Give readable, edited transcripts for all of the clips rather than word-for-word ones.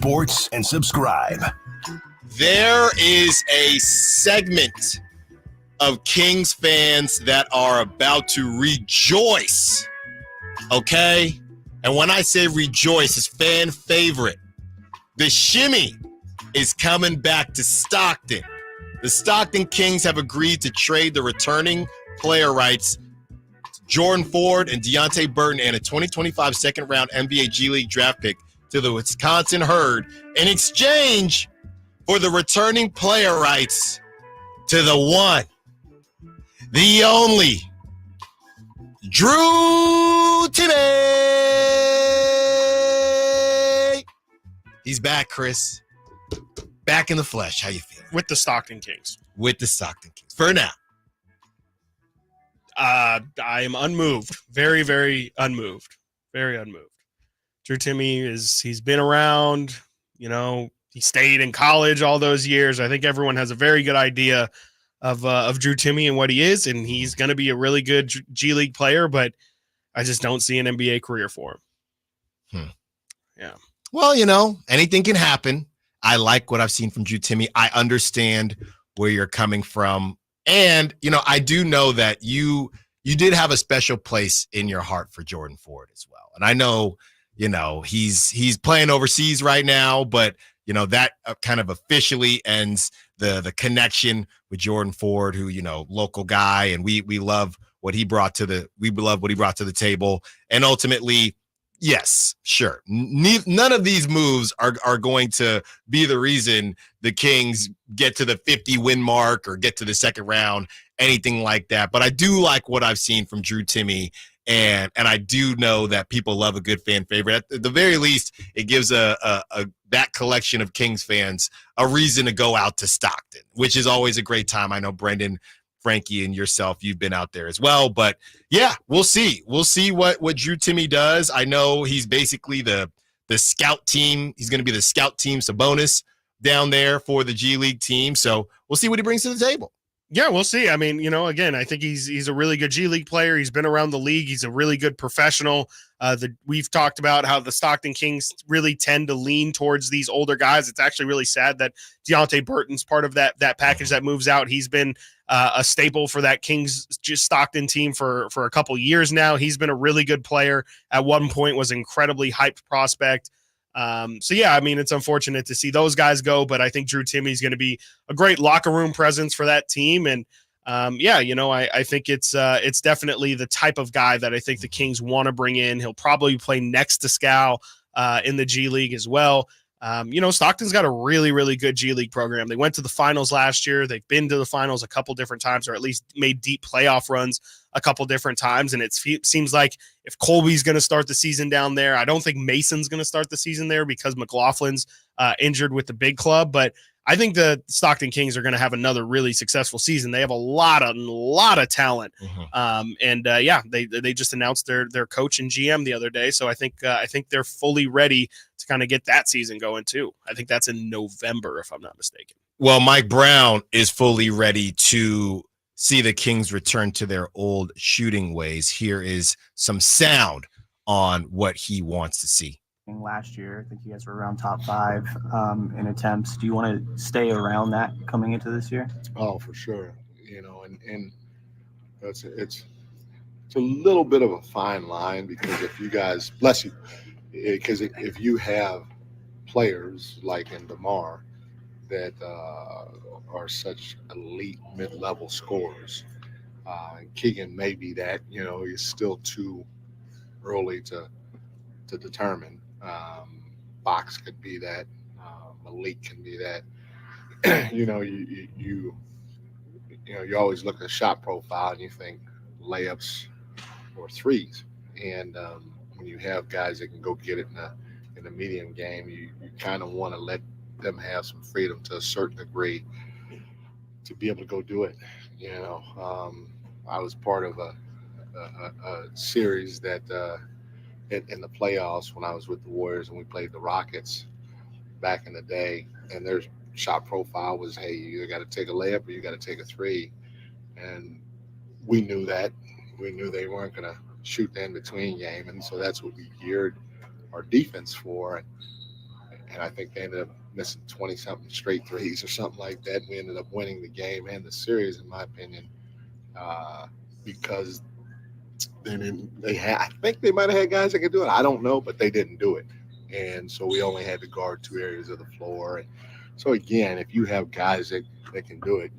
sports, and subscribe. There is a segment of Kings fans that are about to rejoice, okay? And when I say rejoice, it's fan favorite. The shimmy is coming back to Stockton. The Stockton Kings have agreed to trade the returning player rights Jordan Ford and Deonte Burton and a 2025 second-round NBA G League draft pick to the Wisconsin Herd in exchange for the returning player rights to the one, the only, Drew Timme. He's back, Chris. Back in the flesh. How you feeling? With the Stockton Kings. With the Stockton Kings. For now. I am unmoved. Very, very unmoved. Very unmoved. Drew Timme he's been around, he stayed in college all those years. I think everyone has a very good idea of Drew Timme and what he is, and he's going to be a really good G League player, but I just don't see an NBA career for him. Yeah. Well, anything can happen. I like what I've seen from Drew Timme. I understand where you're coming from. And, I do know that you did have a special place in your heart for Jordan Ford as well. And I know, he's playing overseas right now, but, that kind of officially ends the connection with Jordan Ford, who, local guy. And we love what he brought to the table. And ultimately, yes, sure. None of these moves are going to be the reason the Kings get to the 50-win mark or get to the second round, anything like that. But I do like what I've seen from Drew Timme, and I do know that people love a good fan favorite. At the very least, it gives that collection of Kings fans a reason to go out to Stockton, which is always a great time. I know Brendan, Frankie, and yourself, you've been out there as well. But yeah, we'll see. We'll see what Drew Timme does. I know he's basically the scout team. He's going to be the scout team Sabonis down there for the G League team. So we'll see what he brings to the table. Yeah, we'll see. I mean, again, I think he's a really good G League player. He's been around the league. He's a really good professional. We've talked about how the Stockton Kings really tend to lean towards these older guys. It's actually really sad that Deonte Burton's part of that package that moves out. He's been a staple for that Kings Stockton team for a couple years now. He's been a really good player. At one point was an incredibly hyped prospect. So yeah, I mean, it's unfortunate to see those guys go, but I think Drew Timme is going to be a great locker room presence for that team. And I think it's definitely the type of guy that I think the Kings want to bring in. He'll probably play next to Scal in the G League as well. Stockton's got a really, really good G League program. They went to the finals last year. They've been to the finals a couple different times, or at least made deep playoff runs a couple different times. And it seems like if Colby's going to start the season down there, I don't think Mason's going to start the season there because McLaughlin's injured with the big club. But I think the Stockton Kings are going to have another really successful season. They have a lot of talent. They just announced their coach and GM the other day. So I think they're fully ready to kind of get that season going too. I think that's in November, if I'm not mistaken. Well, Mike Brown is fully ready to see the Kings return to their old shooting ways. Here is some sound on what he wants to see. Last year, I think you guys were around top 5 in attempts. Do you want to stay around that coming into this year? Oh, for sure. And it's a little bit of a fine line, because if you guys, bless you, because if you have players like in DeMar that are such elite mid-level scorers, Keegan may be that. He's still too early to determine. Box could be that. Malik can be that. You always look at a shot profile and you think layups or threes. And when you have guys that can go get it in the medium game, you kind of want to let them have some freedom to a certain degree to be able to go do it. I was part of a series that in the playoffs when I was with the Warriors and we played the Rockets back in the day, and their shot profile was, hey, you either got to take a layup or you got to take a three. And we knew that. We knew they weren't going to shoot the in-between game, and so that's what we geared our defense for. and I think they ended up missing 20-something straight threes or something like that. We ended up winning the game and the series, in my opinion, because I think they might have had guys that could do it. I don't know, but they didn't do it. And so we only had to guard 2 areas of the floor. And so, again, if you have guys that can do it,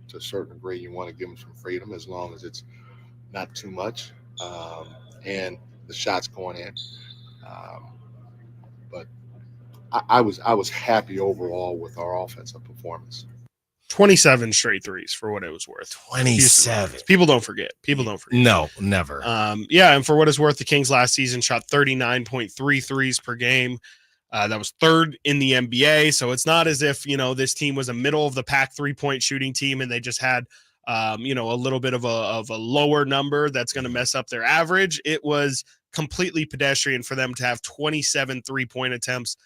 to a certain degree, you want to give them some freedom as long as it's not too much and the shots going in. But I was happy overall with our offensive performance. 27 straight threes for what it was worth. 27. People don't forget. No, never. And for what it's worth, the Kings last season shot 39.3 threes per game. That was 3rd in the NBA. So it's not as if, this team was a middle of the pack 3-point shooting team and they just had, a little bit of a lower number that's going to mess up their average. It was completely pedestrian for them to have 27 3-point attempts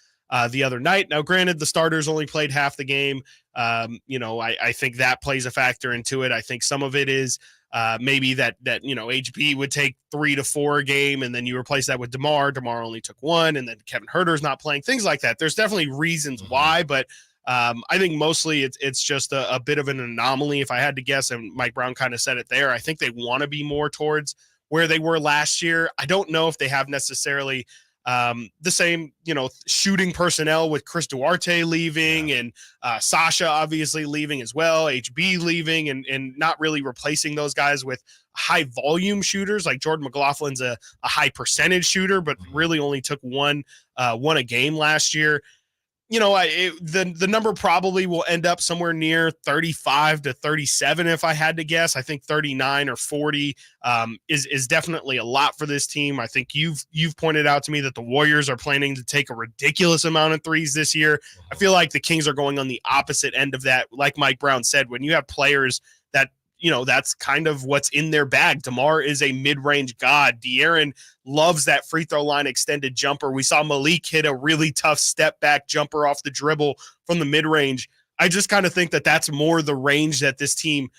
the other night. Now, granted, the starters only played half the game. I think that plays a factor into it. I think some of it is maybe that HB would take 3 to 4 a game, and then you replace that with DeMar. DeMar only took 1, and then Kevin Huerter's not playing. Things like that. There's definitely reasons why, but I think mostly it's just a bit of an anomaly. If I had to guess, and Mike Brown kind of said it there, I think they want to be more towards where they were last year. I don't know if they have necessarily the same, shooting personnel with Chris Duarte leaving and Sasha obviously leaving as well, HB leaving and not really replacing those guys with high volume shooters. Like Jordan McLaughlin's a high percentage shooter, but really only took one a game last year. The number probably will end up somewhere near 35 to 37 if I had to guess. I think 39 or 40 is definitely a lot for this team. I think you've pointed out to me that the Warriors are planning to take a ridiculous amount of threes this year. I feel like the Kings are going on the opposite end of that. Like Mike Brown said, when you have players that that's kind of what's in their bag. DeMar is a mid-range god. De'Aaron loves that free throw line extended jumper. We saw Malik hit a really tough step back jumper off the dribble from the mid-range. I just kind of think that that's more the range that this team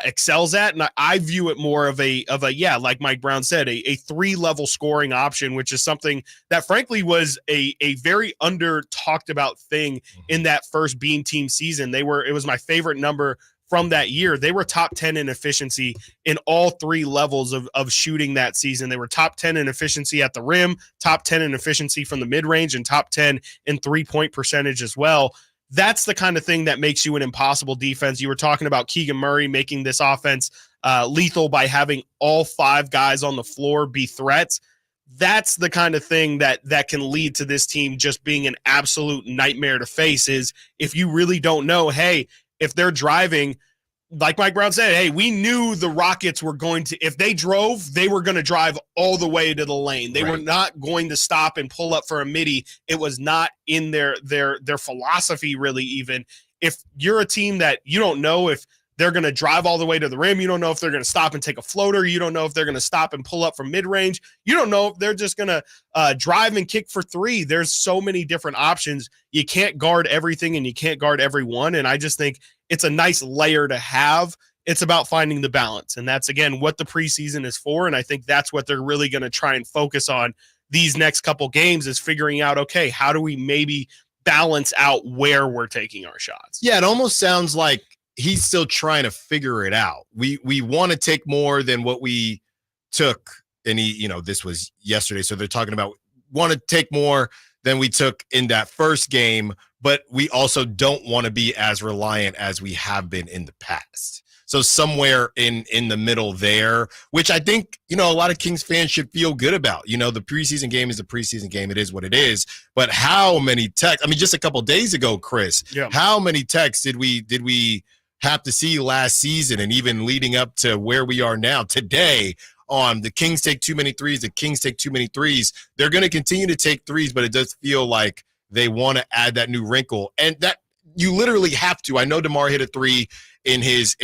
excels at. And I view it more of a like Mike Brown said, a 3-level scoring option, which is something that frankly was a very under talked about thing in that first Beam team season. It was my favorite number from that year. They were top 10 in efficiency in all 3 levels of shooting that season. They were top 10 in efficiency at the rim, top 10 in efficiency from the mid-range, and top 10 in 3-point percentage as well. That's the kind of thing that makes you an impossible defense. You were talking about Keegan Murray making this offense lethal by having all 5 guys on the floor be threats. That's the kind of thing that can lead to this team just being an absolute nightmare to face, is if you really don't know, hey, if they're driving, like Mike Brown said, hey, we knew the Rockets were going to, if they drove, they were going to drive all the way to the lane. They were not going to stop and pull up for a midi. It was not in their philosophy, really, even. If you're a team that you don't know if they're going to drive all the way to the rim, you don't know if they're going to stop and take a floater, you don't know if they're going to stop and pull up from mid-range, you don't know if they're just going to drive and kick for 3. There's so many different options. You can't guard everything and you can't guard everyone, and I just think it's a nice layer to have. It's about finding the balance, and that's, again, what the preseason is for, and I think that's what they're really going to try and focus on these next couple games, is figuring out, okay, how do we maybe balance out where we're taking our shots? Yeah, it almost sounds like he's still trying to figure it out. We want to take more than what we took. And this was yesterday. So they're talking about want to take more than we took in that first game, but we also don't want to be as reliant as we have been in the past. So somewhere in the middle there, which I think, a lot of Kings fans should feel good about. The preseason game is a preseason game. It is what it is. But how many texts, just a couple of days ago, Chris, how many texts did we have to see last season and even leading up to where we are now today on the Kings take too many threes, the Kings take too many threes. They're going to continue to take threes, but it does feel like they want to add that new wrinkle. And that you literally have to. I know DeMar hit a 3 in his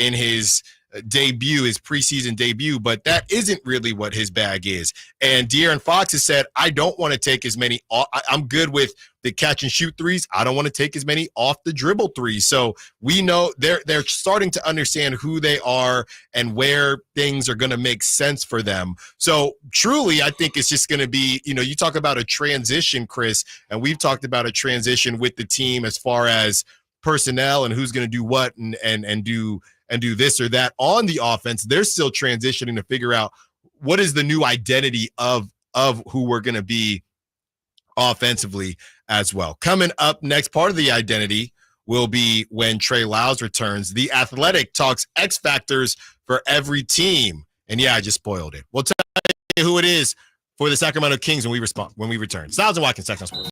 debut, his preseason debut, but that isn't really what his bag is. And De'Aaron Fox has said, I don't want to take as many. I'm good with the catch and shoot threes. I don't want to take as many off the dribble threes. So we know they're starting to understand who they are and where things are going to make sense for them. So truly, I think it's just going to be, you talk about a transition, Chris, and we've talked about a transition with the team as far as personnel and who's going to do what and do this or that on the offense. They're still transitioning to figure out what is the new identity of who we're going to be offensively as well. Coming up next, part of the identity will be when Trey Lyles returns. The Athletic talks X factors for every team. And yeah, I just spoiled it. We'll tell you who it is for the Sacramento Kings when we return. Stiles Watkins, Sactown Sports.